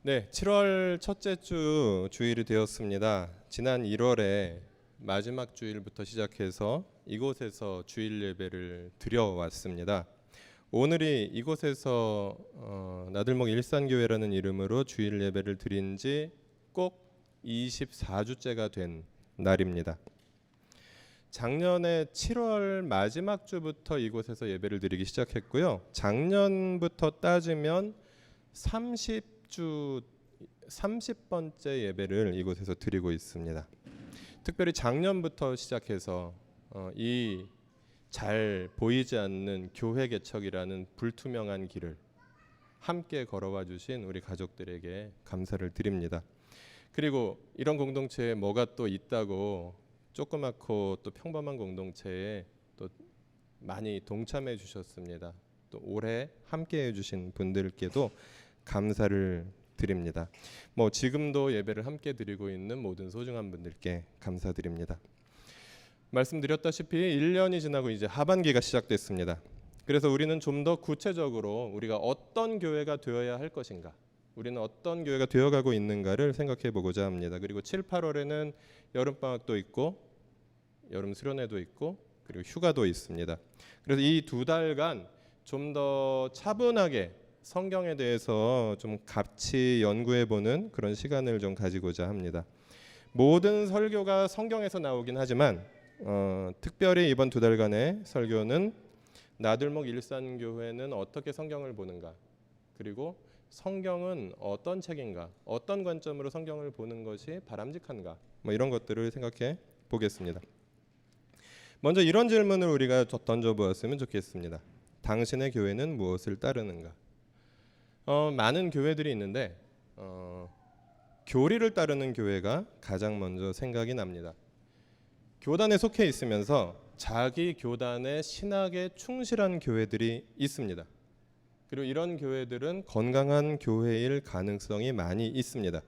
네, 7월 첫째 주 주일이 되었습니다. 지난 1월에 마지막 주일부터 시작해서 이곳에서 주일 예배를 드려왔습니다. 오늘이 이곳에서 나들목 일산교회라는 이름으로 주일 예배를 드린 지 꼭 24주째가 된 날입니다. 작년에 7월 마지막 주부터 이곳에서 예배를 드리기 시작했고요. 작년부터 따지면 30번째 예배를 이곳에서 드리고 있습니다. 특별히 작년부터 시작해서 이 잘 보이지 않는 교회 개척이라는 불투명한 길을 함께 걸어와 주신 우리 가족들에게 감사를 드립니다. 그리고 이런 공동체에 뭐가 또 있다고 조그맣고 또 평범한 공동체에 또 많이 동참해 주셨습니다. 또 올해 함께 해주신 분들께도 감사를 드립니다. 지금도 예배를 함께 드리고 있는 모든 소중한 분들께 감사드립니다. 말씀드렸다시피 1년이 지나고 이제 하반기가 시작됐습니다. 그래서 우리는 좀 더 구체적으로 우리가 어떤 교회가 되어야 할 것인가, 우리는 어떤 교회가 되어가고 있는가를 생각해 보고자 합니다. 그리고 7, 8월에는 여름방학도 있고 여름 수련회도 있고 그리고 휴가도 있습니다. 그래서 이 2달간 좀 더 차분하게 성경에 대해서 좀 같이 연구해 보는 그런 시간을 좀 가지고자 합니다. 모든 설교가 성경에서 나오긴 하지만 특별히 이번 2달간의 설교는 나들목 일산교회는 어떻게 성경을 보는가, 그리고 성경은 어떤 책인가, 어떤 관점으로 성경을 보는 것이 바람직한가, 이런 것들을 생각해 보겠습니다. 먼저 이런 질문을 우리가 던져보았으면 좋겠습니다. 당신의 교회는 무엇을 따르는가? 많은 교회들이 있는데 교리를 따르는 교회가 가장 먼저 생각이 납니다. 교단에 속해 있으면서 자기 교단의 신학에 충실한 교회들이 있습니다. 그리고 이런 교회들은 건강한 교회일 가능성이 많이 있습니다.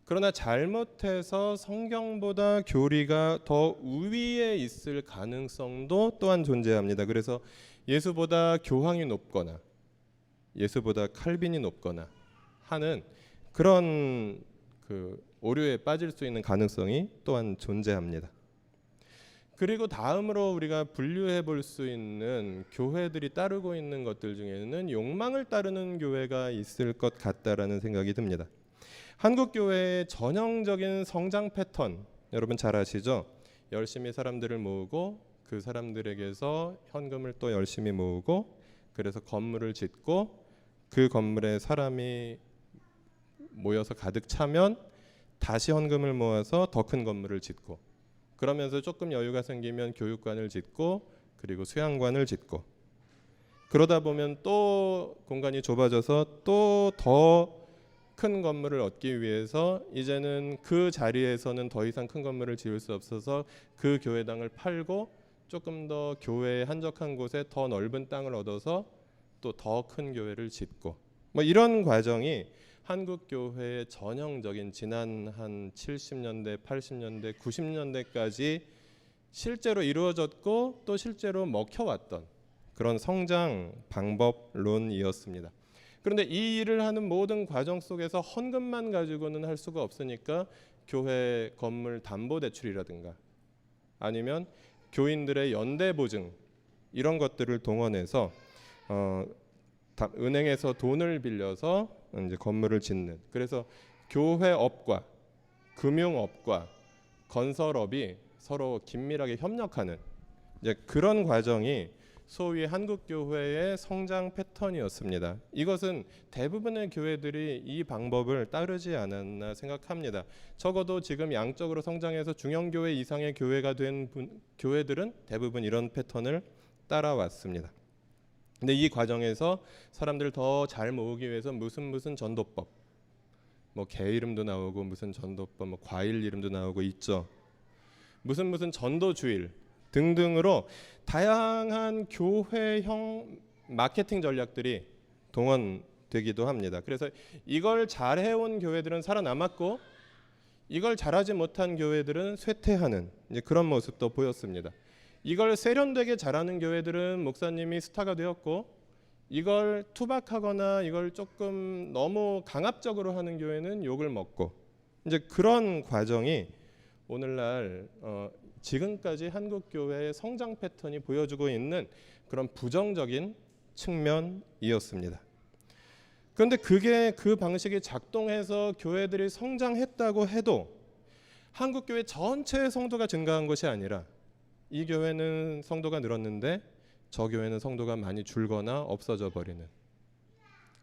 그러나 잘못해서 성경보다 교리가 더 우위에 있을 가능성도 또한 존재합니다. 그래서 예수보다 교황이 높거나 예수보다 칼빈이 높거나 하는 그런 오류에 빠질 수 있는 가능성이 또한 존재합니다. 그리고 다음으로 우리가 분류해 볼 수 있는 교회들이 따르고 있는 것들 중에는 욕망을 따르는 교회가 있을 것 같다라는 생각이 듭니다. 한국 교회의 전형적인 성장 패턴 여러분 잘 아시죠? 열심히 사람들을 모으고 그 사람들에게서 현금을 또 열심히 모으고 그래서 건물을 짓고 그 건물에 사람이 모여서 가득 차면 다시 헌금을 모아서 더 큰 건물을 짓고, 그러면서 조금 여유가 생기면 교육관을 짓고 그리고 수양관을 짓고, 그러다 보면 또 공간이 좁아져서 또 더 큰 건물을 얻기 위해서 이제는 그 자리에서는 더 이상 큰 건물을 지을 수 없어서 그 교회당을 팔고 조금 더 교회에 한적한 곳에 더 넓은 땅을 얻어서 또 더 큰 교회를 짓고, 이런 과정이 한국 교회의 전형적인 지난 한 70년대, 80년대, 90년대까지 실제로 이루어졌고 또 실제로 먹혀왔던 그런 성장 방법론이었습니다. 그런데 이 일을 하는 모든 과정 속에서 헌금만 가지고는 할 수가 없으니까 교회 건물 담보대출이라든가 아니면 교인들의 연대보증 이런 것들을 동원해서 은행에서 돈을 빌려서 이제 건물을 짓는, 그래서 교회업과 금융업과 건설업이 서로 긴밀하게 협력하는 이제 그런 과정이 소위 한국 교회의 성장 패턴이었습니다. 이것은 대부분의 교회들이 이 방법을 따르지 않았나 생각합니다. 적어도 지금 양적으로 성장해서 중형교회 이상의 교회가 된 교회들은 대부분 이런 패턴을 따라왔습니다. 근데 이 과정에서 사람들을 더 잘 모으기 위해서 무슨 전도법, 개 이름도 나오고 무슨 전도법, 과일 이름도 나오고 있죠. 무슨 전도주일 등등으로 다양한 교회형 마케팅 전략들이 동원되기도 합니다. 그래서 이걸 잘 해온 교회들은 살아남았고 이걸 잘하지 못한 교회들은 쇠퇴하는 이제 그런 모습도 보였습니다. 이걸 세련되게 잘하는 교회들은 목사님이 스타가 되었고 이걸 투박하거나 이걸 조금 너무 강압적으로 하는 교회는 욕을 먹고, 이제 그런 과정이 오늘날 지금까지 한국 교회의 성장 패턴이 보여주고 있는 그런 부정적인 측면이었습니다. 그런데 그 방식이 작동해서 교회들이 성장했다고 해도 한국 교회 전체의 성도가 증가한 것이 아니라 이 교회는 성도가 늘었는데 저 교회는 성도가 많이 줄거나 없어져 버리는,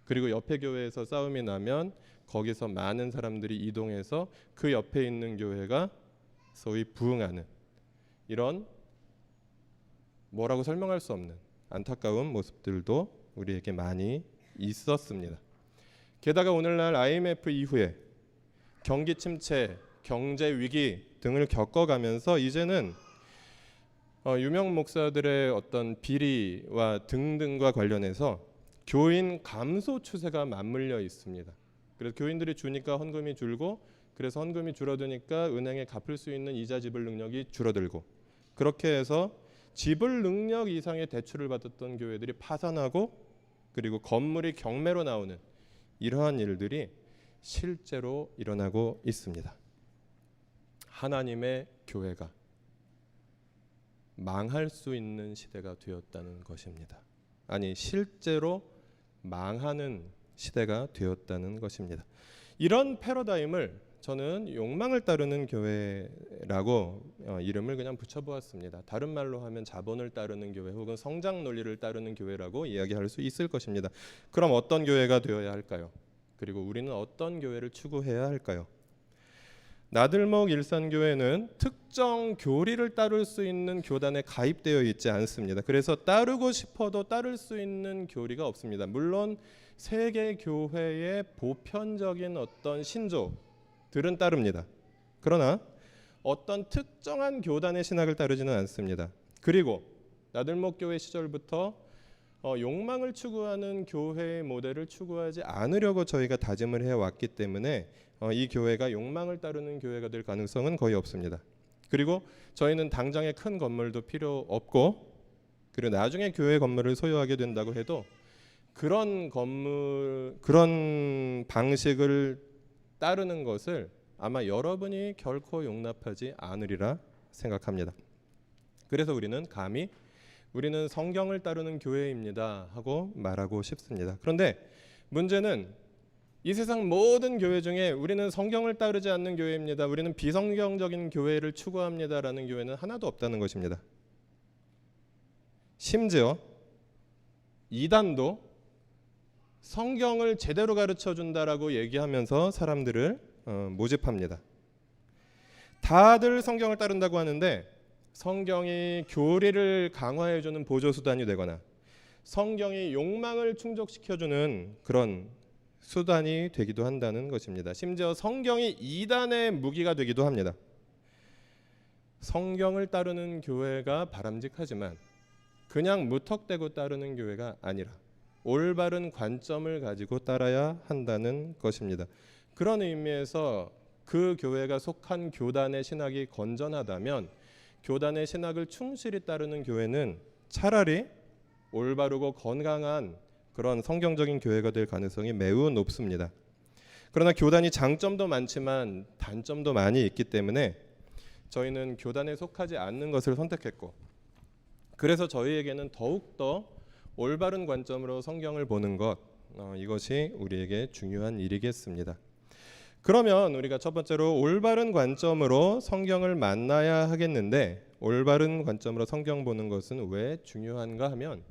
그리고 옆에 교회에서 싸움이 나면 거기서 많은 사람들이 이동해서 그 옆에 있는 교회가 소위 부흥하는, 이런 뭐라고 설명할 수 없는 안타까운 모습들도 우리에게 많이 있었습니다. 게다가 오늘날 IMF 이후에 경기 침체, 경제 위기 등을 겪어가면서 이제는 유명 목사들의 어떤 비리와 등등과 관련해서 교인 감소 추세가 맞물려 있습니다. 그래서 교인들이 주니까 헌금이 줄고, 그래서 헌금이 줄어드니까 은행에 갚을 수 있는 이자 지불 능력이 줄어들고, 그렇게 해서 지불 능력 이상의 대출을 받았던 교회들이 파산하고, 그리고 건물이 경매로 나오는 이러한 일들이 실제로 일어나고 있습니다. 하나님의 교회가 망할 수 있는 시대가 되었다는 것입니다. 아니, 실제로 망하는 시대가 되었다는 것입니다. 이런 패러다임을 저는 욕망을 따르는 교회라고 이름을 그냥 붙여보았습니다. 다른 말로 하면 자본을 따르는 교회 혹은 성장 논리를 따르는 교회라고 이야기할 수 있을 것입니다. 그럼 어떤 교회가 되어야 할까요? 그리고 우리는 어떤 교회를 추구해야 할까요? 나들목 일산교회는 특정 교리를 따를 수 있는 교단에 가입되어 있지 않습니다. 그래서 따르고 싶어도 따를 수 있는 교리가 없습니다. 물론 세계 교회의 보편적인 어떤 신조들은 따릅니다. 그러나 어떤 특정한 교단의 신학을 따르지는 않습니다. 그리고 나들목 교회 시절부터 욕망을 추구하는 교회의 모델을 추구하지 않으려고 저희가 다짐을 해왔기 때문에 이 교회가 욕망을 따르는 교회가 될 가능성은 거의 없습니다. 그리고 저희는 당장에 큰 건물도 필요 없고, 그리고 나중에 교회 건물을 소유하게 된다고 해도 그런 방식을 따르는 것을 아마 여러분이 결코 용납하지 않으리라 생각합니다. 그래서 우리는 감히 우리는 성경을 따르는 교회입니다 하고 말하고 싶습니다. 그런데 문제는 이 세상 모든 교회 중에 우리는 성경을 따르지 않는 교회입니다, 우리는 비성경적인 교회를 추구합니다라는 교회는 하나도 없다는 것입니다. 심지어 이단도 성경을 제대로 가르쳐준다라고 얘기하면서 사람들을 모집합니다. 다들 성경을 따른다고 하는데 성경이 교리를 강화해주는 보조수단이 되거나 성경이 욕망을 충족시켜주는 그런 수단이 되기도 한다는 것입니다. 심지어 성경이 이단의 무기가 되기도 합니다. 성경을 따르는 교회가 바람직하지만 그냥 무턱대고 따르는 교회가 아니라 올바른 관점을 가지고 따라야 한다는 것입니다. 그런 의미에서 그 교회가 속한 교단의 신학이 건전하다면 교단의 신학을 충실히 따르는 교회는 차라리 올바르고 건강한 그런 성경적인 교회가 될 가능성이 매우 높습니다. 그러나 교단이 장점도 많지만 단점도 많이 있기 때문에 저희는 교단에 속하지 않는 것을 선택했고, 그래서 저희에게는 더욱더 올바른 관점으로 성경을 보는 것, 이것이 우리에게 중요한 일이겠습니다. 그러면 우리가 첫 번째로 올바른 관점으로 성경을 만나야 하겠는데, 올바른 관점으로 성경 보는 것은 왜 중요한가 하면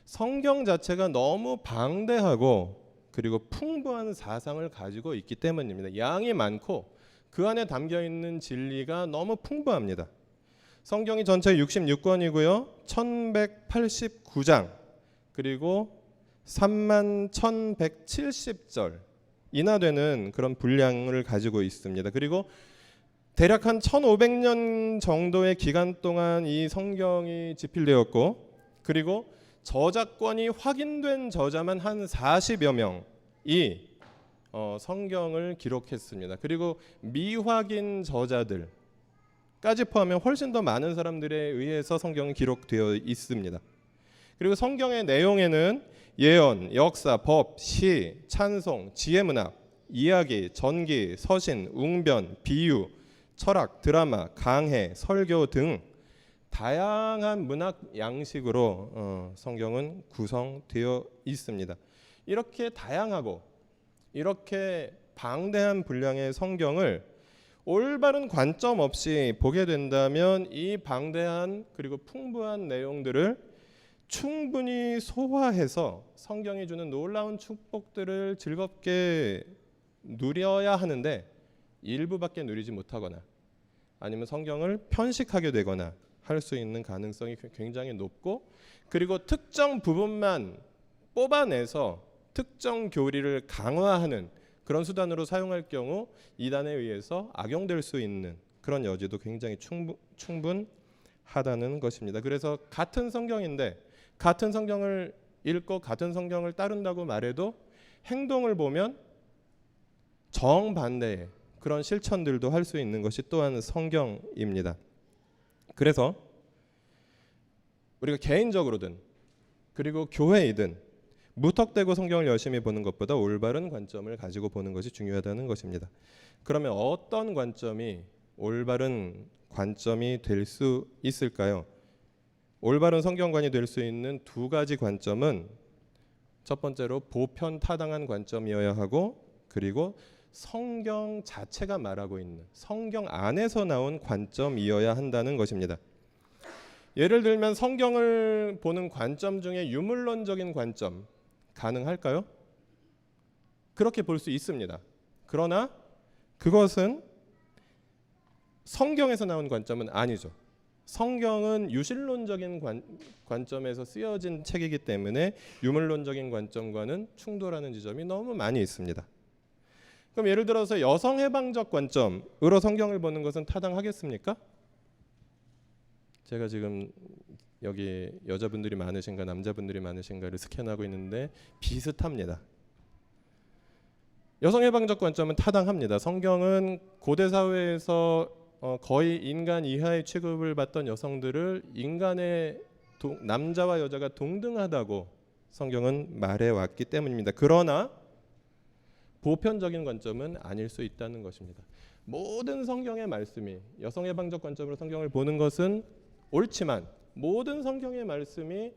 성경 자체가 너무 방대하고 그리고 풍부한 사상을 가지고 있기 때문입니다. 양이 많고 그 안에 담겨있는 진리가 너무 풍부합니다. 성경이 전체 66권이고요 1189장 그리고 31,170절 이나 되는 그런 분량을 가지고 있습니다. 그리고 대략 한 1500년 정도의 기간 동안 이 성경이 집필되었고, 그리고 저작권이 확인된 저자만 한 40여 명이 성경을 기록했습니다. 그리고 미확인 저자들까지 포함하면 훨씬 더 많은 사람들에 의해서 성경이 기록되어 있습니다. 그리고 성경의 내용에는 예언, 역사, 법, 시, 찬송, 지혜문학, 이야기, 전기, 서신, 웅변, 비유, 철학, 드라마, 강해, 설교 등 다양한 문학 양식으로 성경은 구성되어 있습니다. 이렇게 다양하고 이렇게 방대한 분량의 성경을 올바른 관점 없이 보게 된다면 이 방대한 그리고 풍부한 내용들을 충분히 소화해서 성경이 주는 놀라운 축복들을 즐겁게 누려야 하는데 일부밖에 누리지 못하거나 아니면 성경을 편식하게 되거나 할 수 있는 가능성이 굉장히 높고, 그리고 특정 부분만 뽑아내서 특정 교리를 강화하는 그런 수단으로 사용할 경우 이단에 의해서 악용될 수 있는 그런 여지도 굉장히 충분하다는 것입니다. 그래서 같은 성경인데 같은 성경을 읽고 같은 성경을 따른다고 말해도 행동을 보면 정반대의 그런 실천들도 할 수 있는 것이 또한 성경입니다. 그래서 우리가 개인적으로든 그리고 교회이든 무턱대고 성경을 열심히 보는 것보다 올바른 관점을 가지고 보는 것이 중요하다는 것입니다. 그러면 어떤 관점이 올바른 관점이 될 수 있을까요? 올바른 성경관이 될 수 있는 두 가지 관점은 첫 번째로 보편타당한 관점이어야 하고, 그리고 성경 자체가 말하고 있는 성경 안에서 나온 관점이어야 한다는 것입니다. 예를 들면 성경을 보는 관점 중에 유물론적인 관점 가능할까요? 그렇게 볼 수 있습니다. 그러나 그것은 성경에서 나온 관점은 아니죠. 성경은 유실론적인 관점에서 쓰여진 책이기 때문에 유물론적인 관점과는 충돌하는 지점이 너무 많이 있습니다. 그럼 예를 들어서 여성 해방적 관점으로 성경을 보는 것은 타당하겠습니까? 제가 지금 여기 여자분들이 많으신가 남자분들이 많으신가를 스캔하고 있는데 비슷합니다. 여성 해방적 관점은 타당합니다. 성경은 고대 사회에서 거의 인간 이하의 취급을 받던 여성들을 인간의 남자와 여자가 동등하다고 성경은 말해왔기 때문입니다. 그러나 보편적인 관점은 아닐 수 있다는 것입니다. 모든 성경의 말씀이 여성 해방적 관점으로 성경을 보는 것은 옳지만 모든 성경의 말씀이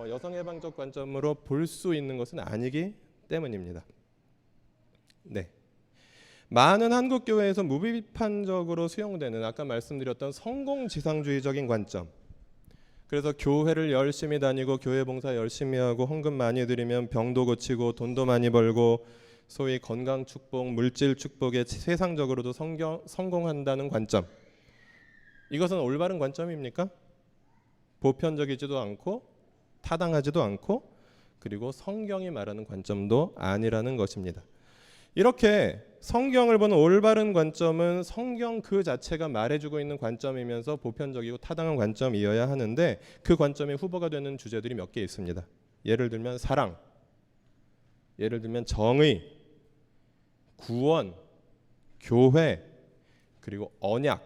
여성 해방적 관점으로 볼 수 있는 것은 아니기 때문입니다. 네. 많은 한국 교회에서 무비판적으로 수용되는 아까 말씀드렸던 성공지상주의적인 관점. 그래서 교회를 열심히 다니고 교회 봉사 열심히 하고 헌금 많이 드리면 병도 고치고 돈도 많이 벌고 소위 건강 축복, 물질 축복에 세상적으로도 성공한다는 관점. 이것은 올바른 관점입니까? 보편적이지도 않고 타당하지도 않고 그리고 성경이 말하는 관점도 아니라는 것입니다. 이렇게 성경을 보는 올바른 관점은 성경 그 자체가 말해주고 있는 관점이면서 보편적이고 타당한 관점이어야 하는데 그 관점의 후보가 되는 주제들이 몇 개 있습니다. 예를 들면 사랑, 예를 들면 정의, 구원, 교회, 그리고 언약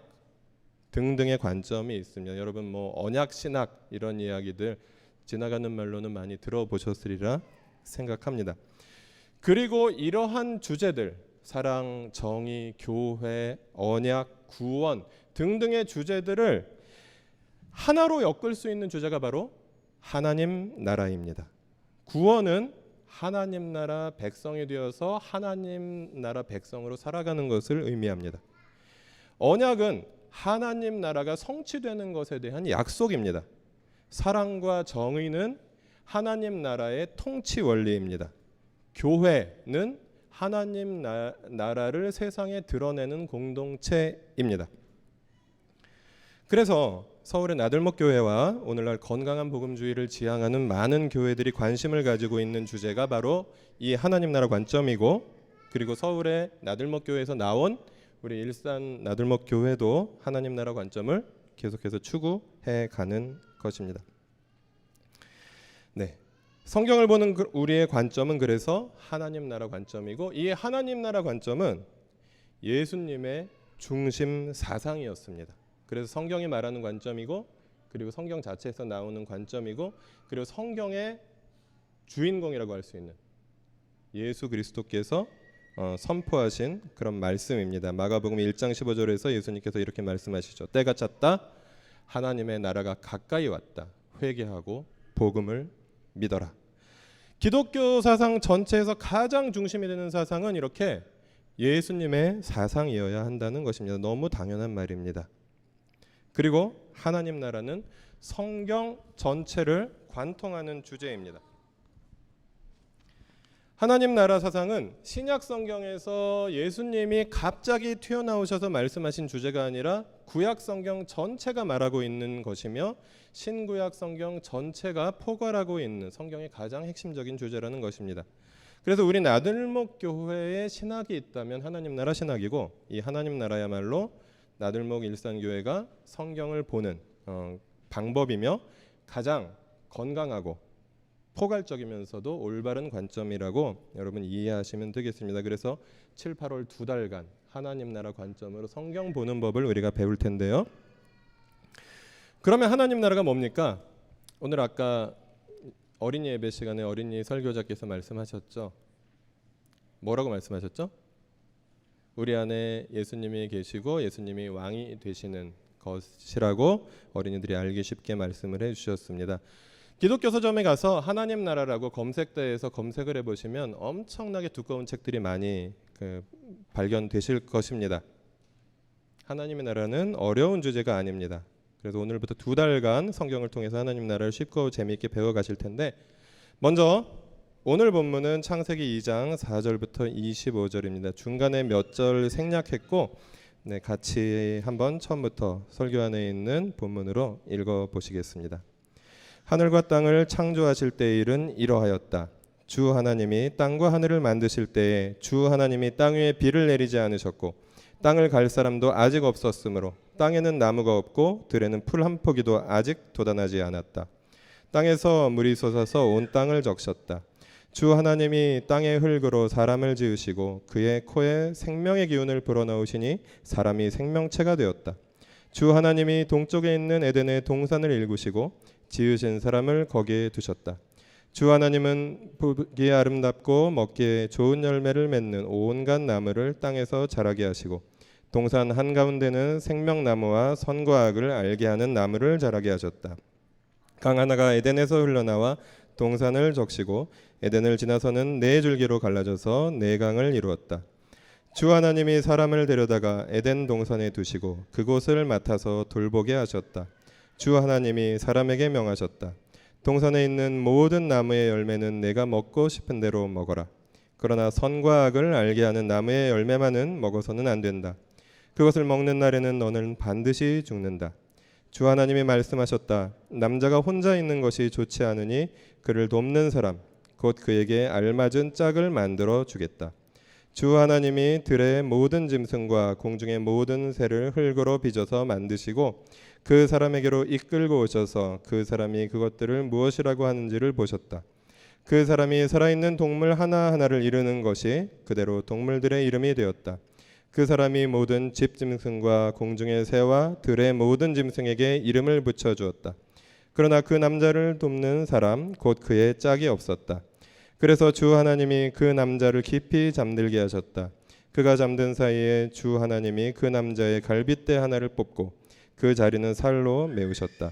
등등의 관점이 있습니다. 여러분 뭐 언약 신학 이런 이야기들 지나가는 말로는 많이 들어보셨으리라 생각합니다. 그리고 이러한 주제들 사랑, 정의, 교회, 언약, 구원 등등의 주제들을 하나로 엮을 수 있는 주제가 바로 하나님 나라입니다. 구원은 하나님 나라 백성이 되어서 하나님 나라 백성으로 살아가는 것을 의미합니다. 언약은 하나님 나라가 성취되는 것에 대한 약속입니다. 사랑과 정의는 하나님 나라의 통치 원리입니다. 교회는 하나님 나라를 세상에 드러내는 공동체입니다. 그래서 서울의 나들목 교회와 오늘날 건강한 복음주의를 지향하는 많은 교회들이 관심을 가지고 있는 주제가 바로 이 하나님 나라 관점이고, 그리고 서울의 나들목 교회에서 나온 우리 일산 나들목 교회도 하나님 나라 관점을 계속해서 추구해 가는 것입니다. 네. 성경을 보는 우리의 관점은 그래서 하나님 나라 관점이고, 이 하나님 나라 관점은 예수님의 중심 사상이었습니다. 그래서 성경이 말하는 관점이고, 그리고 성경 자체에서 나오는 관점이고, 그리고 성경의 주인공이라고 할 수 있는 예수 그리스도께서 선포하신 그런 말씀입니다. 마가복음 1장 15절에서 예수님께서 이렇게 말씀하시죠. 때가 찼다. 하나님의 나라가 가까이 왔다. 회개하고 복음을 믿어라. 기독교 사상 전체에서 가장 중심이 되는 사상은 이렇게 예수님의 사상이어야 한다는 것입니다. 너무 당연한 말입니다. 그리고 하나님 나라는 성경 전체를 관통하는 주제입니다. 하나님 나라 사상은 신약 성경에서 예수님이 갑자기 튀어나오셔서 말씀하신 주제가 아니라 구약 성경 전체가 말하고 있는 것이며 신구약 성경 전체가 포괄하고 있는 성경의 가장 핵심적인 주제라는 것입니다. 그래서 우리 나들목 교회에 신학이 있다면 하나님 나라 신학이고, 이 하나님 나라야말로 나들목 일산교회가 성경을 보는 방법이며 가장 건강하고 포괄적이면서도 올바른 관점이라고 여러분 이해하시면 되겠습니다. 그래서 7, 8월 2달간 하나님 나라 관점으로 성경 보는 법을 우리가 배울 텐데요. 그러면 하나님 나라가 뭡니까? 오늘 아까 어린이 예배 시간에 어린이 설교자께서 말씀하셨죠. 뭐라고 말씀하셨죠? 우리 안에 예수님이 계시고 예수님이 왕이 되시는 것이라고 어린이들이 알기 쉽게 말씀을 해주셨습니다. 기독교 서점에 가서 하나님 나라라고 검색대에서 검색을 해보시면 엄청나게 두꺼운 책들이 많이 발견되실 것입니다. 하나님의 나라는 어려운 주제가 아닙니다. 그래서 오늘부터 2달간 성경을 통해서 하나님 나라를 쉽고 재미있게 배워가실 텐데, 먼저 오늘 본문은 창세기 2장 4절부터 25절입니다. 중간에 몇 절 생략했고 같이 한번 처음부터 설교 안에 있는 본문으로 읽어보시겠습니다. 하늘과 땅을 창조하실 때의 일은 이러하였다. 주 하나님이 땅과 하늘을 만드실 때에 주 하나님이 땅 위에 비를 내리지 않으셨고 땅을 갈 사람도 아직 없었으므로 땅에는 나무가 없고 들에는 풀 한 포기도 아직 돋아나지 않았다. 땅에서 물이 솟아서 온 땅을 적셨다. 주 하나님이 땅의 흙으로 사람을 지으시고 그의 코에 생명의 기운을 불어넣으시니 사람이 생명체가 되었다. 주 하나님이 동쪽에 있는 에덴의 동산을 일구시고 지으신 사람을 거기에 두셨다. 주 하나님은 보기에 아름답고 먹기에 좋은 열매를 맺는 온갖 나무를 땅에서 자라게 하시고 동산 한가운데는 생명나무와 선과 악을 알게 하는 나무를 자라게 하셨다. 강 하나가 에덴에서 흘러나와 동산을 적시고 에덴을 지나서는 4줄기로 갈라져서 4강을 이루었다. 주 하나님이 사람을 데려다가 에덴 동산에 두시고 그곳을 맡아서 돌보게 하셨다. 주 하나님이 사람에게 명하셨다. 동산에 있는 모든 나무의 열매는 내가 먹고 싶은 대로 먹어라. 그러나 선과 악을 알게 하는 나무의 열매만은 먹어서는 안 된다. 그것을 먹는 날에는 너는 반드시 죽는다. 주 하나님이 말씀하셨다. 남자가 혼자 있는 것이 좋지 않으니 그를 돕는 사람 곧 그에게 알맞은 짝을 만들어 주겠다. 주 하나님이 들의 모든 짐승과 공중의 모든 새를 흙으로 빚어서 만드시고 그 사람에게로 이끌고 오셔서 그 사람이 그것들을 무엇이라고 하는지를 보셨다. 그 사람이 살아있는 동물 하나하나를 이루는 것이 그대로 동물들의 이름이 되었다. 그 사람이 모든 집 짐승과 공중의 새와 들의 모든 짐승에게 이름을 붙여주었다. 그러나 그 남자를 돕는 사람 곧 그의 짝이 없었다. 그래서 주 하나님이 그 남자를 깊이 잠들게 하셨다. 그가 잠든 사이에 주 하나님이 그 남자의 갈빗대 하나를 뽑고 그 자리는 살로 메우셨다.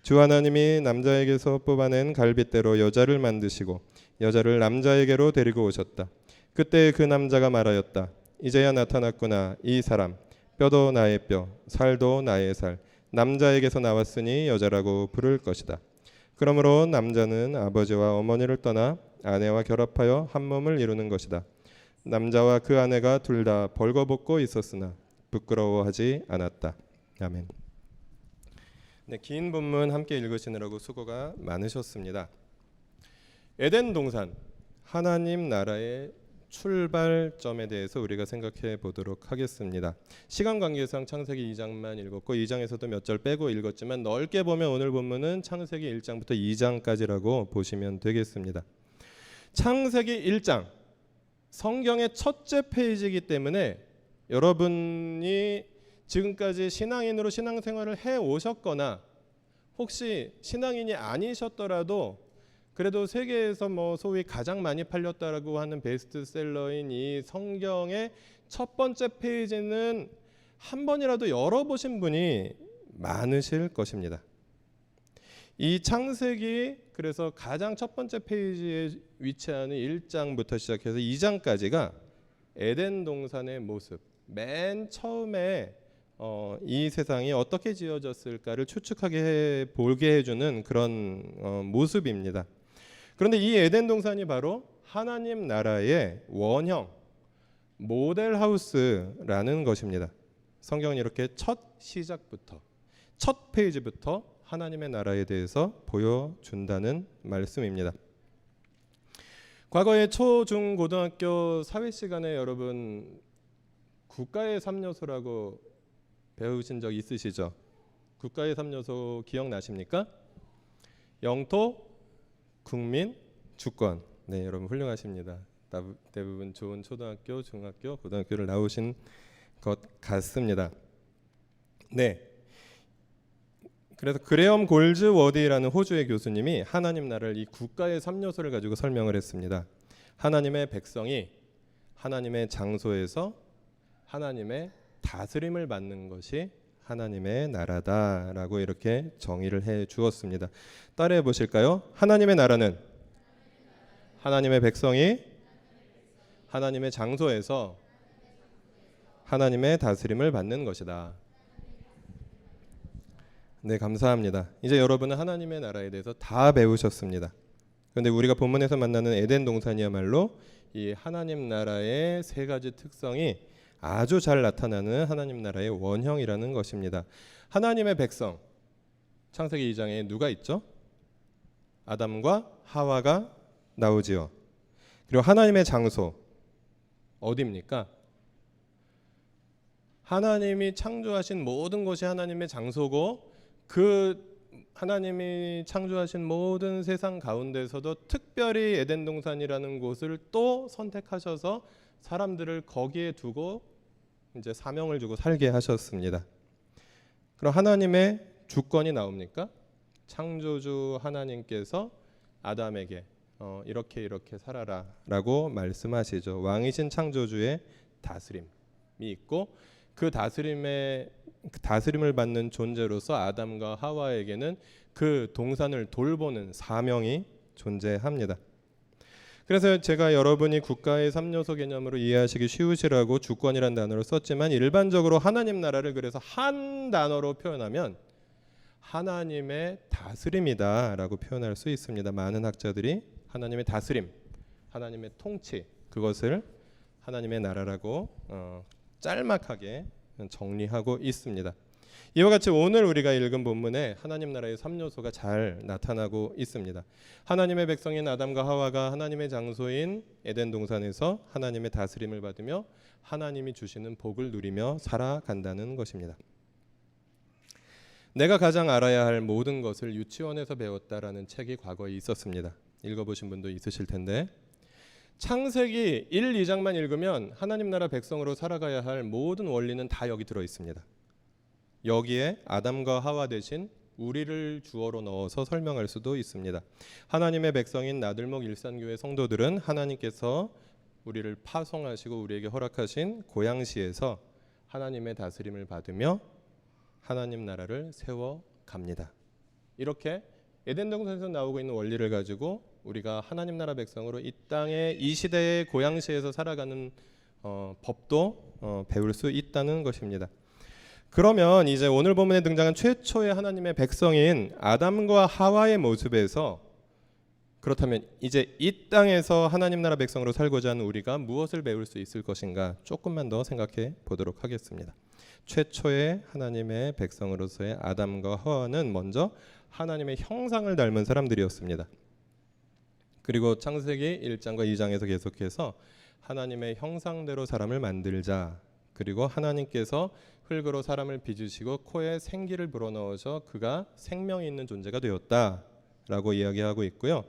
주 하나님이 남자에게서 뽑아낸 갈빗대로 여자를 만드시고 여자를 남자에게로 데리고 오셨다. 그때 그 남자가 말하였다. 이제야 나타났구나. 이 사람 뼈도 나의 뼈 살도 나의 살 남자에게서 나왔으니 여자라고 부를 것이다. 그러므로 남자는 아버지와 어머니를 떠나 아내와 결합하여 한 몸을 이루는 것이다. 남자와 그 아내가 둘 다 벌거벗고 있었으나 부끄러워하지 않았다. 아멘. 네, 긴 본문 함께 읽으시느라고 수고가 많으셨습니다. 에덴 동산, 하나님 나라의 출발점에 대해서 우리가 생각해 보도록 하겠습니다. 시간 관계상 창세기 2장만 읽었고 2장에서도 몇 절 빼고 읽었지만 넓게 보면 오늘 본문은 창세기 1장부터 2장까지라고 보시면 되겠습니다. 창세기 1장 성경의 첫째 페이지이기 때문에 여러분이 지금까지 신앙인으로 신앙생활을 해 오셨거나 혹시 신앙인이 아니셨더라도 그래도 세계에서 뭐 소위 가장 많이 팔렸다라고 하는 베스트셀러인 이 성경의 첫 번째 페이지는 한 번이라도 열어보신 분이 많으실 것입니다. 이 창세기 그래서 가장 첫 번째 페이지에 위치하는 1장부터 시작해서 2장까지가 에덴 동산의 모습, 맨 처음에 이 세상이 어떻게 지어졌을까를 추측하게 보게 해주는 그런 모습입니다. 그런데 이 에덴 동산이 바로 하나님 나라의 원형, 모델하우스라는 것입니다. 성경은 이렇게 첫 시작부터, 첫 페이지부터 하나님의 나라에 대해서 보여준다는 말씀입니다. 과거에 초, 중, 고등학교 사회 시간에 여러분 국가의 3요소라고 배우신 적 있으시죠? 국가의 3요소 기억나십니까? 영토, 국민, 주권. 네, 여러분 훌륭하십니다. 대부분 좋은 초등학교, 중학교, 고등학교를 나오신 것 같습니다. 네. 그래서 그레엄 골즈워디라는 호주의 교수님이 하나님 나라를 이 국가의 3요소를 가지고 설명을 했습니다. 하나님의 백성이 하나님의 장소에서 하나님의 다스림을 받는 것이 하나님의 나라다라고 이렇게 정의를 해 주었습니다. 따라해 보실까요? 하나님의 나라는 하나님의 백성이 하나님의 장소에서 하나님의 다스림을 받는 것이다. 네, 감사합니다. 이제 여러분은 하나님의 나라에 대해서 다 배우셨습니다. 그런데 우리가 본문에서 만나는 에덴 동산이야말로 이 하나님 나라의 세 가지 특성이 아주 잘 나타나는 하나님 나라의 원형이라는 것입니다. 하나님의 백성, 창세기 2장에 누가 있죠? 아담과 하와가 나오지요. 그리고 하나님의 장소 어디입니까? 하나님이 창조하신 모든 것이 하나님의 장소고 그 하나님이 창조하신 모든 세상 가운데서도 특별히 에덴 동산이라는 곳을 또 선택하셔서 사람들을 거기에 두고 이제 사명을 주고 살게 하셨습니다. 그럼 하나님의 주권이 나옵니까? 창조주 하나님께서 아담에게 이렇게 살아라라고 말씀하시죠. 왕이신 창조주의 다스림이 있고 그 다스림을 받는 존재로서 아담과 하와에게는 그 동산을 돌보는 사명이 존재합니다. 그래서 제가 여러분이 국가의 3요소 개념으로 이해하시기 쉬우시라고 주권이라는 단어를 썼지만 일반적으로 하나님 나라를 그래서 한 단어로 표현하면 하나님의 다스림이다라고 표현할 수 있습니다. 많은 학자들이 하나님의 다스림, 하나님의 통치 그것을 하나님의 나라라고 짤막하게 정리하고 있습니다. 이와 같이 오늘 우리가 읽은 본문에 하나님 나라의 3요소가 잘 나타나고 있습니다. 하나님의 백성인 아담과 하와가 하나님의 장소인 에덴 동산에서 하나님의 다스림을 받으며 하나님이 주시는 복을 누리며 살아간다는 것입니다. 내가 가장 알아야 할 모든 것을 유치원에서 배웠다라는 책이 과거에 있었습니다. 읽어보신 분도 있으실 텐데 창세기 1, 2장만 읽으면 하나님 나라 백성으로 살아가야 할 모든 원리는 다 여기 들어 있습니다. 여기에 아담과 하와 대신 우리를 주어로 넣어서 설명할 수도 있습니다. 하나님의 백성인 나들목 일산교회 성도들은 하나님께서 우리를 파송하시고 우리에게 허락하신 고향시에서 하나님의 다스림을 받으며 하나님 나라를 세워갑니다. 이렇게 에덴 동산에서 나오고 있는 원리를 가지고 우리가 하나님 나라 백성으로 이 땅의 이 시대의 고향시에서 살아가는 법도 배울 수 있다는 것입니다. 그러면 이제 오늘 본문에 등장한 최초의 하나님의 백성인 아담과 하와의 모습에서 그렇다면 이제 이 땅에서 하나님 나라 백성으로 살고자 하는 우리가 무엇을 배울 수 있을 것인가 조금만 더 생각해 보도록 하겠습니다. 최초의 하나님의 백성으로서의 아담과 하와는 먼저 하나님의 형상을 닮은 사람들이었습니다. 그리고 창세기 1장과 2장에서 계속해서 하나님의 형상대로 사람을 만들자. 그리고 하나님께서 흙으로 사람을 빚으시고 코에 생기를 불어넣으셔 그가 생명이 있는 존재가 되었다라고 이야기하고 있고요.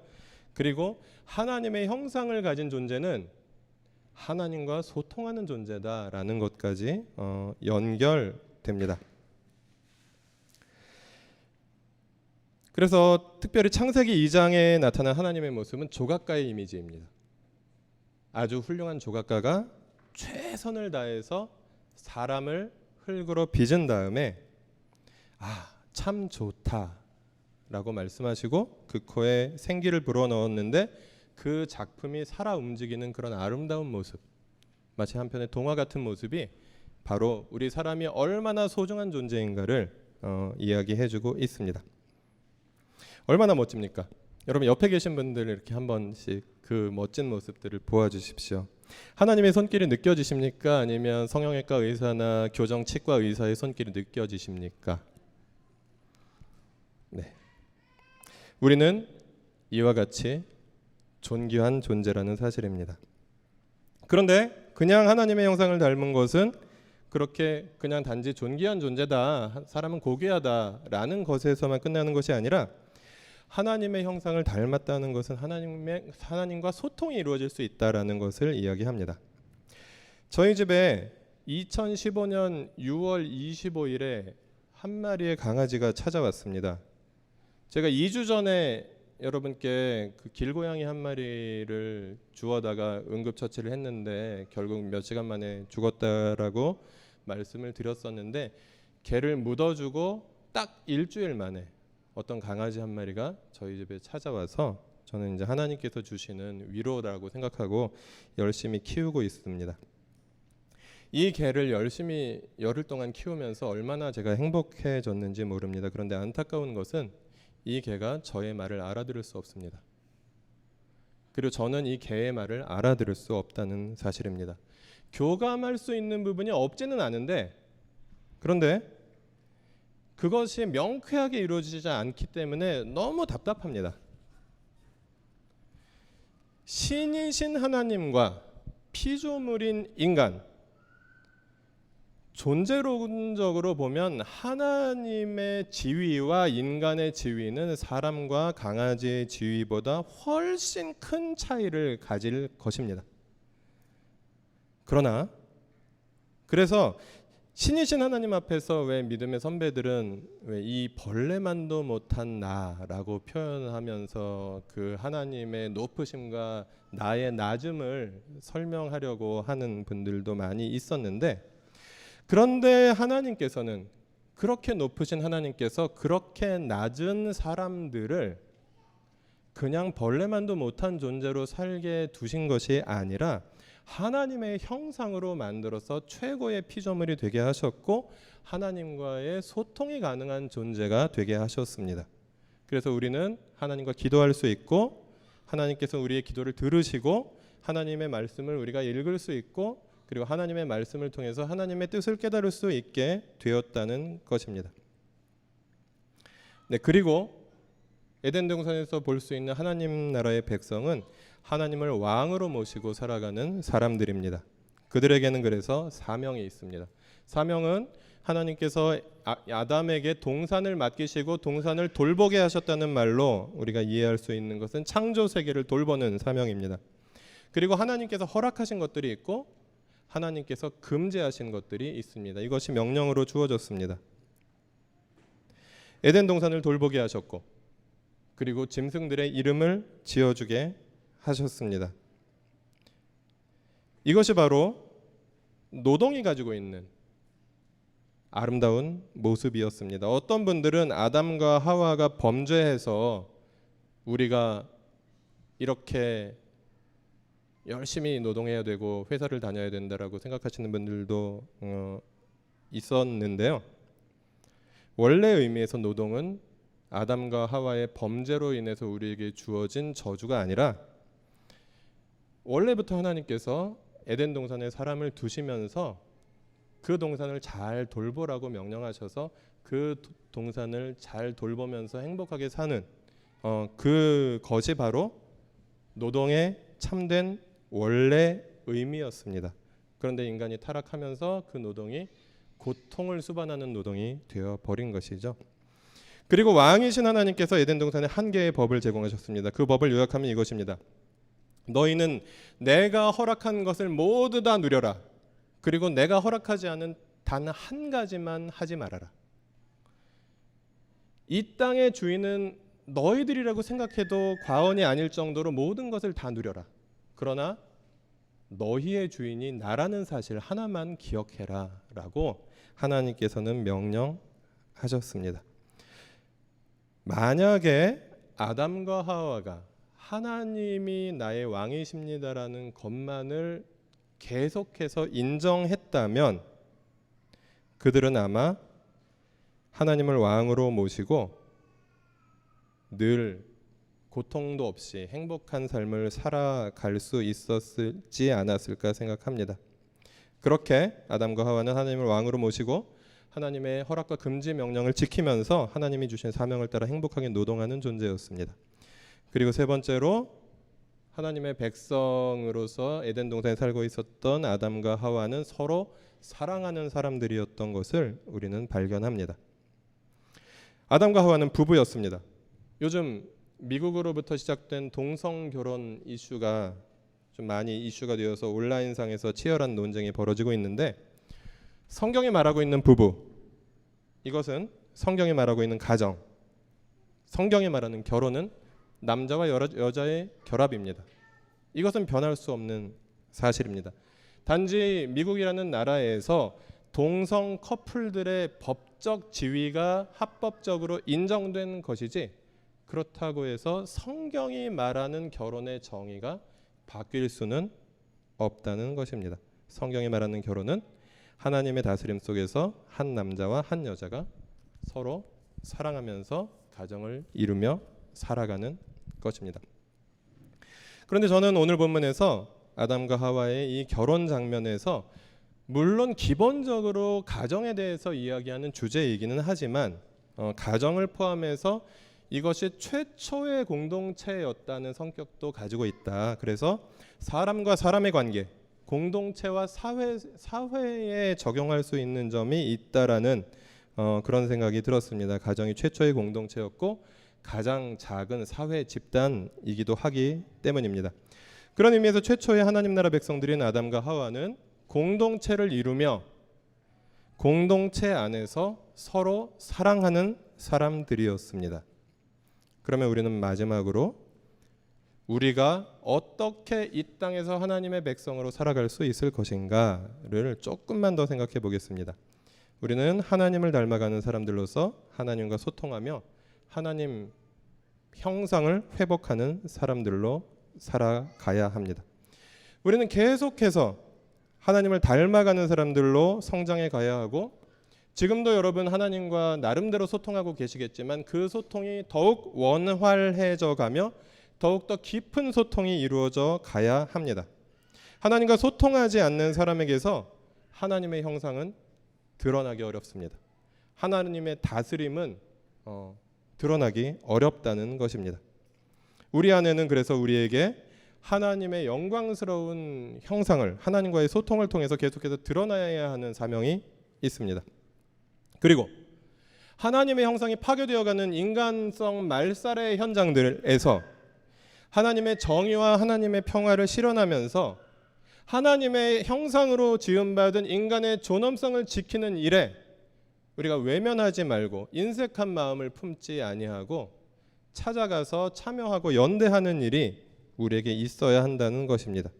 그리고 하나님의 형상을 가진 존재는 하나님과 소통하는 존재다라는 것까지 연결됩니다. 그래서 특별히 창세기 2장에 나타난 하나님의 모습은 조각가의 이미지입니다. 아주 훌륭한 조각가가 최선을 다해서 사람을 흙으로 빚은 다음에 참 좋다라고 말씀하시고 그 코에 생기를 불어넣었는데 그 작품이 살아 움직이는 그런 아름다운 모습, 마치 한편의 동화 같은 모습이 바로 우리 사람이 얼마나 소중한 존재인가를 이야기해주고 있습니다. 얼마나 멋집니까? 여러분 옆에 계신 분들 이렇게 한 번씩 그 멋진 모습들을 보아주십시오. 하나님의 손길이 느껴지십니까? 아니면 성형외과 의사나 교정치과 의사의 손길이 느껴지십니까? 네. 우리는 이와 같이 존귀한 존재라는 사실입니다. 그런데 그냥 하나님의 형상을 닮은 것은 그렇게 그냥 단지 존귀한 존재다, 사람은 고귀하다라는 것에서만 끝나는 것이 아니라 하나님의 형상을 닮았다는 것은 하나님과 소통이 이루어질 수 있다라는 것을 이야기합니다. 저희 집에 2015년 6월 25일에 한 마리의 강아지가 찾아왔습니다. 제가 2주 전에 여러분께 그 길고양이 한 마리를 주워다가 응급처치를 했는데 결국 몇 시간 만에 죽었다라고 말씀을 드렸었는데, 개를 묻어주고 딱 일주일 만에 어떤 강아지 한 마리가 저희 집에 찾아와서 저는 이제 하나님께서 주시는 위로라고 생각하고 열심히 키우고 있습니다. 이 개를 열심히 열흘 동안 키우면서 얼마나 제가 행복해졌는지 모릅니다. 그런데 안타까운 것은 이 개가 저의 말을 알아들을 수 없습니다. 그리고 저는 이 개의 말을 알아들을 수 없다는 사실입니다. 교감할 수 있는 부분이 없지는 않은데, 그런데 그것이 명쾌하게 이루어지지 않기 때문에 너무 답답합니다. 신이신 하나님과 피조물인 인간, 존재론적으로 보면 하나님의 지위와 인간의 지위는 사람과 강아지의 지위보다 훨씬 큰 차이를 가질 것입니다. 그래서 신이신 하나님 앞에서 왜 믿음의 선배들은 왜 이 벌레만도 못한 나라고 표현하면서 그 하나님의 높으심과 나의 낮음을 설명하려고 하는 분들도 많이 있었는데, 그런데 하나님께서는, 그렇게 높으신 하나님께서 그렇게 낮은 사람들을 그냥 벌레만도 못한 존재로 살게 두신 것이 아니라 하나님의 형상으로 만들어서 최고의 피조물이 되게 하셨고 하나님과의 소통이 가능한 존재가 되게 하셨습니다. 그래서 우리는 하나님과 기도할 수 있고 하나님께서 우리의 기도를 들으시고 하나님의 말씀을 우리가 읽을 수 있고 그리고 하나님의 말씀을 통해서 하나님의 뜻을 깨달을 수 있게 되었다는 것입니다. 네, 그리고 에덴 동산에서 볼 수 있는 하나님 나라의 백성은 하나님을 왕으로 모시고 살아가는 사람들입니다. 그들에게는 그래서 사명이 있습니다. 사명은 하나님께서 아담에게 동산을 맡기시고 동산을 돌보게 하셨다는 말로 우리가 이해할 수 있는 것은 창조 세계를 돌보는 사명입니다. 그리고 하나님께서 허락하신 것들이 있고 하나님께서 금지하신 것들이 있습니다. 이것이 명령으로 주어졌습니다. 에덴 동산을 돌보게 하셨고 그리고 짐승들의 이름을 지어주게 하셨습니다. 이것이 바로 노동이 가지고 있는 아름다운 모습이었습니다. 어떤 분들은 아담과 하와가 범죄해서 우리가 이렇게 열심히 노동해야 되고 회사를 다녀야 된다라고 생각하시는 분들도 있었는데요. 원래 의미에서 노동은 아담과 하와의 범죄로 인해서 우리에게 주어진 저주가 아니라 원래부터 하나님께서 에덴 동산에 사람을 두시면서 그 동산을 잘 돌보라고 명령하셔서 그 동산을 잘 돌보면서 행복하게 사는 그것이 바로 노동의 참된 원래 의미였습니다. 그런데 인간이 타락하면서 그 노동이 고통을 수반하는 노동이 되어버린 것이죠. 그리고 왕이신 하나님께서 에덴 동산에 한 개의 법을 제공하셨습니다. 그 법을 요약하면 이것입니다. 너희는 내가 허락한 것을 모두 다 누려라. 그리고 내가 허락하지 않은 단 한 가지만 하지 말아라. 이 땅의 주인은 너희들이라고 생각해도 과언이 아닐 정도로 모든 것을 다 누려라. 그러나 너희의 주인이 나라는 사실 하나만 기억해라 라고 하나님께서는 명령하셨습니다. 만약에 아담과 하와가 하나님이 나의 왕이십니다라는 것만을 계속해서 인정했다면 그들은 아마 하나님을 왕으로 모시고 늘 고통도 없이 행복한 삶을 살아갈 수 있었지 않았을까 생각합니다. 그렇게 아담과 하와는 하나님을 왕으로 모시고 하나님의 허락과 금지 명령을 지키면서 하나님이 주신 사명을 따라 행복하게 노동하는 존재였습니다. 그리고 세 번째로 하나님의 백성으로서 에덴 동산에 살고 있었던 아담과 하와는 서로 사랑하는 사람들이었던 것을 우리는 발견합니다. 아담과 하와는 부부였습니다. 요즘 미국으로부터 시작된 동성 결혼 이슈가 좀 많이 이슈가 되어서 온라인상에서 치열한 논쟁이 벌어지고 있는데, 성경이 말하고 있는 부부, 이것은 성경이 말하고 있는 가정, 성경이 말하는 결혼은 남자와 여자의 결합입니다. 이것은 변할 수 없는 사실입니다. 단지 미국이라는 나라에서 동성 커플들의 법적 지위가 합법적으로 인정된 것이지, 그렇다고 해서 성경이 말하는 결혼의 정의가 바뀔 수는 없다는 것입니다. 성경이 말하는 결혼은 하나님의 다스림 속에서 한 남자와 한 여자가 서로 사랑하면서 가정을 이루며 살아가는 것입니다. 그런데 저는 오늘 본문에서 아담과 하와의 이 결혼 장면에서 물론 기본적으로 가정에 대해서 이야기하는 주제이기는 하지만 가정을 포함해서 이것이 최초의 공동체였다는 성격도 가지고 있다. 그래서 사람과 사람의 관계, 공동체와 사회에 적용할 수 있는 점이 있다라는 그런 생각이 들었습니다. 가정이 최초의 공동체였고 가장 작은 사회 집단이기도 하기 때문입니다. 그런 의미에서 최초의 하나님 나라 백성들인 아담과 하와는 공동체를 이루며 공동체 안에서 서로 사랑하는 사람들이었습니다. 그러면 우리는 마지막으로 우리가 어떻게 이 땅에서 하나님의 백성으로 살아갈 수 있을 것인가를 조금만 더 생각해 보겠습니다. 우리는 하나님을 닮아가는 사람들로서 하나님과 소통하며 하나님 형상을 회복하는 사람들로 살아가야 합니다. 우리는 계속해서 하나님을 닮아가는 사람들로 성장해 가야 하고, 지금도 여러분 하나님과 나름대로 소통하고 계시겠지만 그 소통이 더욱 원활해져 가며 더욱더 깊은 소통이 이루어져 가야 합니다. 하나님과 소통하지 않는 사람에게서 하나님의 형상은 드러나기 어렵습니다. 하나님의 다스림은 드러나기 어렵다는 것입니다. 우리 안에는 그래서 우리에게 하나님의 영광스러운 형상을, 하나님과의 소통을 통해서 계속해서 드러나야 하는 사명이 있습니다. 그리고 하나님의 형상이 파괴되어가는 인간성 말살의 현장들에서 하나님의 정의와 하나님의 평화를 실현하면서 하나님의 형상으로 지음받은 인간의 존엄성을 지키는 일에 우리가 외면하지 말고 인색한 마음을 품지 아니하고 찾아가서 참여하고 연대하는 일이 우리에게 있어야 한다는 것입니다.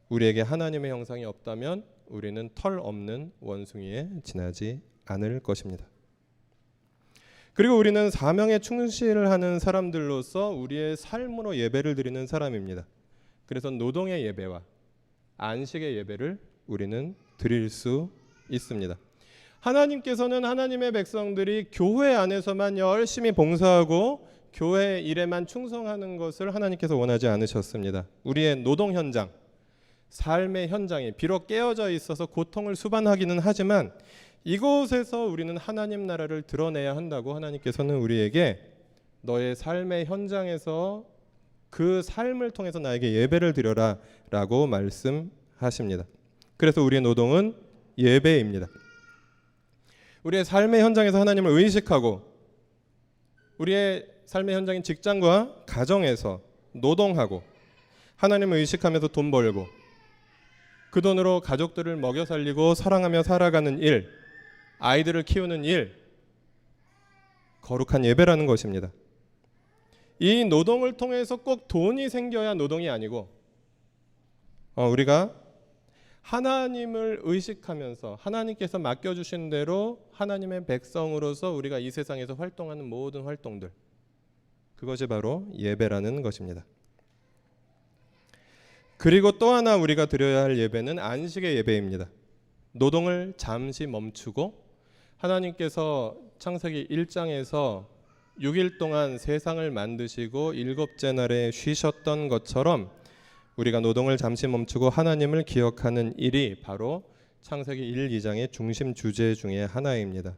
우리에게 하나님의 형상이 없다면 우리는 털 없는 원숭이에 지나지 않을 것입니다. 그리고 우리는 사명에 충실하는 사람들로서 우리의 삶으로 예배를 드리는 사람입니다. 그래서 노동의 예배와 안식의 예배를 우리는 드릴 수 있습니다. 하나님께서는 하나님의 백성들이 교회 안에서만 열심히 봉사하고 교회 일에만 충성하는 것을 하나님께서 원하지 않으셨습니다. 우리의 노동 현장, 삶의 현장이 비록 깨어져 있어서 고통을 수반하기는 하지만 이곳에서 우리는 하나님 나라를 드러내야 한다고 하나님께서는 우리에게 너의 삶의 현장에서 그 삶을 통해서 나에게 예배를 드려라 라고 말씀하십니다. 그래서 우리의 노동은 예배입니다. 우리의 삶의 현장에서 하나님을 의식하고 우리의 삶의 현장인 직장과 가정에서 노동하고 하나님을 의식하면서 돈 벌고 그 돈으로 가족들을 먹여 살리고 사랑하며 살아가는 일, 아이들을 키우는 일, 거룩한 예배라는 것입니다. 이 노동을 통해서 꼭 돈이 생겨야 노동이 아니고 우리가 하나님을 의식하면서 하나님께서 맡겨주신 대로 하나님의 백성으로서 우리가 이 세상에서 활동하는 모든 활동들, 그것이 바로 예배라는 것입니다. 그리고 또 하나 우리가 드려야 할 예배는 안식의 예배입니다. 노동을 잠시 멈추고 하나님께서 창세기 1장에서 6일 동안 세상을 만드시고 일곱째 날에 쉬셨던 것처럼 우리가 노동을 잠시 멈추고 하나님을 기억하는 일이 바로 창세기 1, 2장의 중심 주제 중에 하나입니다.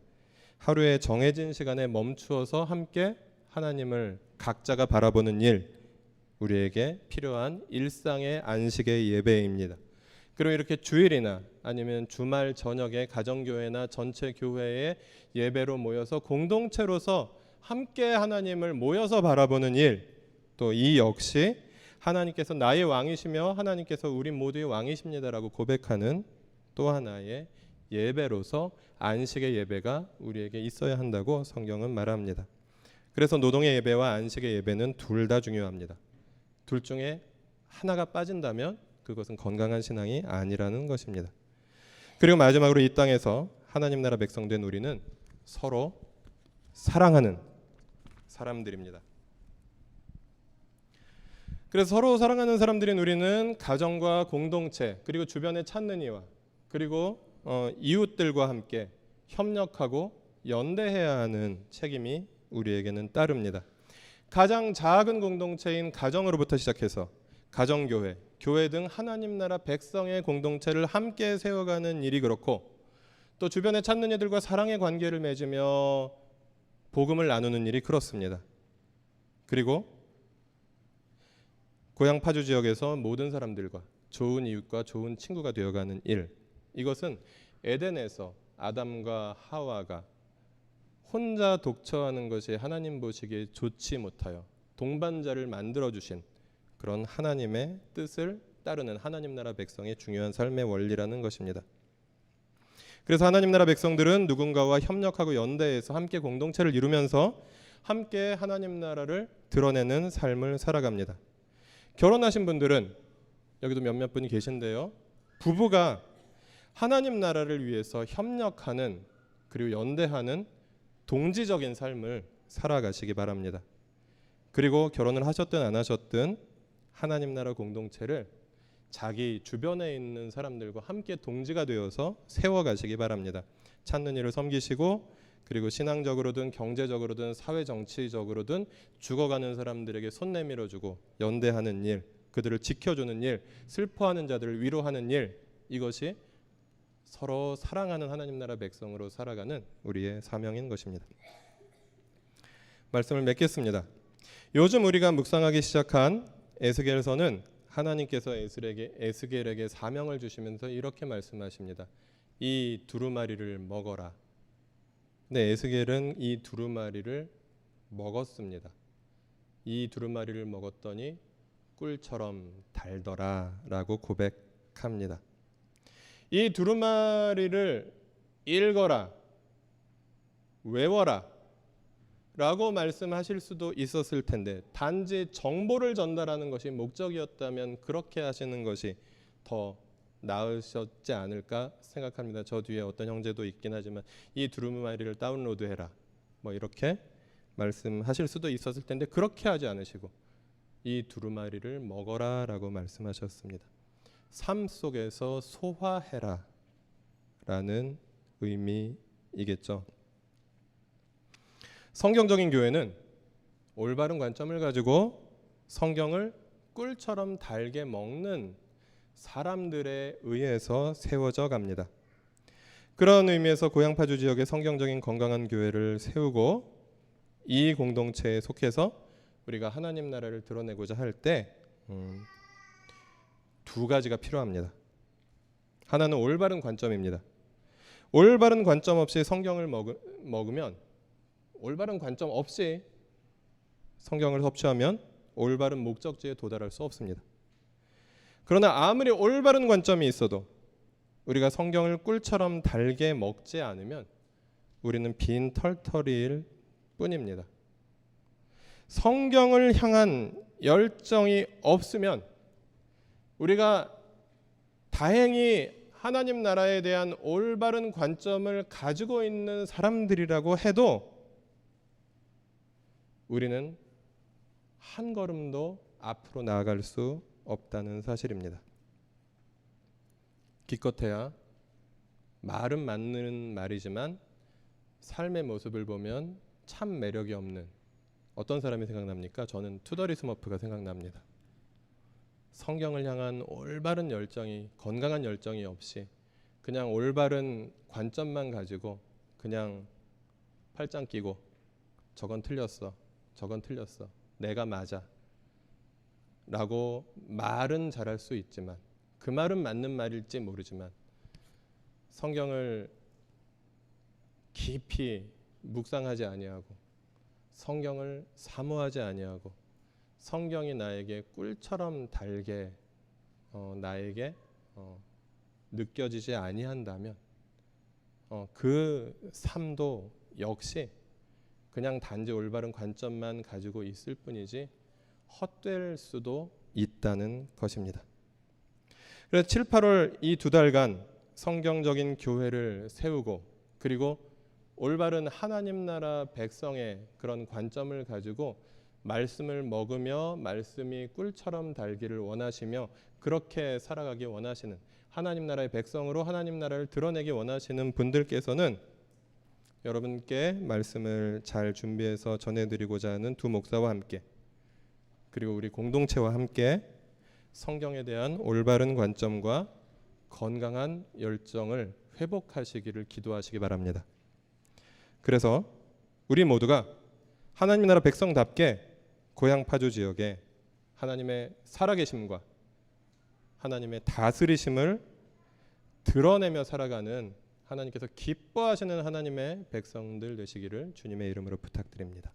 하루의 정해진 시간에 멈추어서 함께 하나님을 각자가 바라보는 일, 우리에게 필요한 일상의 안식의 예배입니다. 그리고 이렇게 주일이나 아니면 주말 저녁에 가정교회나 전체 교회의 예배로 모여서 공동체로서 함께 하나님을 모여서 바라보는 일, 또 이 역시 하나님께서 나의 왕이시며 하나님께서 우리 모두의 왕이십니다라고 고백하는 또 하나의 예배로서 안식의 예배가 우리에게 있어야 한다고 성경은 말합니다. 그래서 노동의 예배와 안식의 예배는 둘 다 중요합니다. 둘 중에 하나가 빠진다면 그것은 건강한 신앙이 아니라는 것입니다. 그리고 마지막으로 이 땅에서 하나님 나라 백성된 우리는 서로 사랑하는 사람들입니다. 그래서 서로 사랑하는 사람들인 우리는 가정과 공동체 그리고 주변에 찾는 이와 그리고 이웃들과 함께 협력하고 연대해야 하는 책임이 우리에게는 따릅니다. 가장 작은 공동체인 가정으로부터 시작해서 가정교회, 교회 등 하나님 나라 백성의 공동체를 함께 세워가는 일이 그렇고 또 주변에 찾는 이들과 사랑의 관계를 맺으며 복음을 나누는 일이 그렇습니다. 그리고 고향 파주 지역에서 모든 사람들과 좋은 이웃과 좋은 친구가 되어가는 일, 이것은 에덴에서 아담과 하와가 혼자 독처하는 것이 하나님 보시기에 좋지 못하여 동반자를 만들어주신 그런 하나님의 뜻을 따르는 하나님 나라 백성의 중요한 삶의 원리라는 것입니다. 그래서 하나님 나라 백성들은 누군가와 협력하고 연대해서 함께 공동체를 이루면서 함께 하나님 나라를 드러내는 삶을 살아갑니다. 결혼하신 분들은 여기도 몇몇 분이 계신데요. 부부가 하나님 나라를 위해서 협력하는 그리고 연대하는 동지적인 삶을 살아가시기 바랍니다. 그리고 결혼을 하셨든 안 하셨든 하나님 나라 공동체를 자기 주변에 있는 사람들과 함께 동지가 되어서 세워가시기 바랍니다. 찾는 일을 섬기시고 그리고 신앙적으로든 경제적으로든 사회 정치적으로든 죽어가는 사람들에게 손 내밀어주고 연대하는 일, 그들을 지켜주는 일, 슬퍼하는 자들을 위로하는 일, 이것이 서로 사랑하는 하나님 나라 백성으로 살아가는 우리의 사명인 것입니다. 말씀을 맺겠습니다. 요즘 우리가 묵상하기 시작한 에스겔서는 하나님께서 에스겔에게 사명을 주시면서 이렇게 말씀하십니다. 이 두루마리를 먹어라. 근데 에스겔은 이 두루마리를 먹었습니다. 이 두루마리를 먹었더니 꿀처럼 달더라라고 고백합니다. 이 두루마리를 읽어라, 외워라 라고 말씀하실 수도 있었을 텐데 단지 정보를 전달하는 것이 목적이었다면 그렇게 하시는 것이 더 나으셨지 않을까 생각합니다. 저 뒤에 어떤 형제도 있긴 하지만 이 두루마리를 다운로드해라 뭐 이렇게 말씀하실 수도 있었을 텐데 그렇게 하지 않으시고 이 두루마리를 먹어라 라고 말씀하셨습니다. 삶 속에서 소화해라 라는 의미이겠죠. 성경적인 교회는 올바른 관점을 가지고 성경을 꿀처럼 달게 먹는 사람들에 의해서 세워져 갑니다. 그런 의미에서 고향 파주 지역의 성경적인 건강한 교회를 세우고 이 공동체에 속해서 우리가 하나님 나라를 드러내고자 할 때 두 가지가 필요합니다. 하나는 올바른 관점입니다. 올바른 관점 없이 성경을 먹으면 올바른 관점 없이 성경을 섭취하면 올바른 목적지에 도달할 수 없습니다. 그러나 아무리 올바른 관점이 있어도 우리가 성경을 꿀처럼 달게 먹지 않으면 우리는 빈 털터리일 뿐입니다. 성경을 향한 열정이 없으면 우리가 다행히 하나님 나라에 대한 올바른 관점을 가지고 있는 사람들이라고 해도 우리는 한 걸음도 앞으로 나아갈 수 없다는 사실입니다. 기껏해야 말은 맞는 말이지만 삶의 모습을 보면 참 매력이 없는 어떤 사람이 생각납니까? 저는 투더리 스머프가 생각납니다. 성경을 향한 올바른 열정이, 건강한 열정이 없이 그냥 올바른 관점만 가지고 그냥 팔짱 끼고 저건 틀렸어, 저건 틀렸어, 내가 맞아 라고 말은 잘할 수 있지만, 그 말은 맞는 말일지 모르지만 성경을 깊이 묵상하지 아니하고 성경을 사모하지 아니하고 성경이 나에게 꿀처럼 달게 나에게 느껴지지 아니한다면 그 삶도 역시 그냥 단지 올바른 관점만 가지고 있을 뿐이지 헛될 수도 있다는 것입니다. 그래서 7, 8월 이 2달간 성경적인 교회를 세우고 그리고 올바른 하나님 나라 백성의 그런 관점을 가지고 말씀을 먹으며 말씀이 꿀처럼 달기를 원하시며 그렇게 살아가기 원하시는 하나님 나라의 백성으로 하나님 나라를 드러내기 원하시는 분들께서는 여러분께 말씀을 잘 준비해서 전해드리고자 하는 두 목사와 함께 그리고 우리 공동체와 함께 성경에 대한 올바른 관점과 건강한 열정을 회복하시기를 기도하시기 바랍니다. 그래서 우리 모두가 하나님 나라 백성답게 고향 파주 지역에 하나님의 살아계심과 하나님의 다스리심을 드러내며 살아가는 하나님께서 기뻐하시는 하나님의 백성들 되시기를 주님의 이름으로 부탁드립니다.